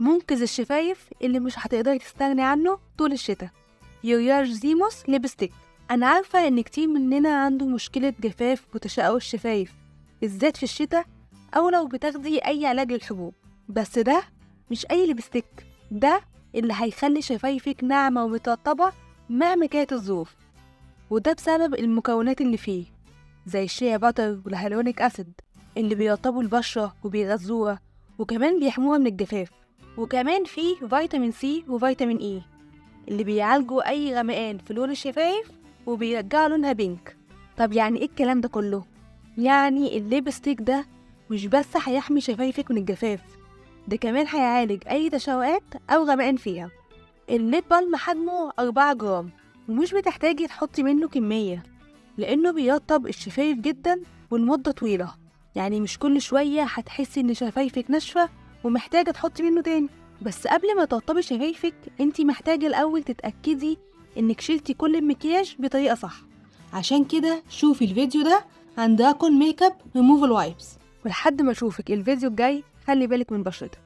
منقذ الشفايف اللي مش هتقدري تستغني عنه طول الشتاء، يورياج زيموس ليبستيك. أنا عارفة إن كتير مننا عنده مشكلة جفاف وتشقق الشفايف بالذات في الشتاء أو لو بتاخدي أي علاج للحبوب، بس ده مش أي ليبستيك، ده اللي هيخلي شفايفك ناعمة ومترطبة مهما كانت الظروف، وده بسبب المكونات اللي فيه زي الشيا باتر والهيالورونيك أسيد اللي بيرطبوا البشرة وبيغذوها وكمان بيحموها من الجفاف، وكمان فيه فيتامين سي وفيتامين إي اللي بيعالجوا أي غمقان في لون الشفايف وبيرجعوا لونها بينك. طب يعني إيه الكلام ده كله؟ يعني الليبستيك ده مش بس هيحمي شفايفك من الجفاف، ده كمان هيعالج أي تشوهات أو غمقان فيها. الليب بالم حجمه 4 جرام ومش بتحتاجي تحطي منه كمية لأنه بيرطب الشفايف جدا ولمدة طويلة، يعني مش كل شوية هتحسي إن شفايفك ناشفة ومحتاجة تحطي منه تاني. بس قبل ما ترطبي شفايفك انتي محتاجة الأول تتأكدي إنك شلتي كل المكياج بطريقة صح. عشان كده شوفي الفيديو ده عند راكون ميك اب ريموفال وايبس، ولحد ما اشوفك الفيديو الجاي خلي بالك من بشرتك.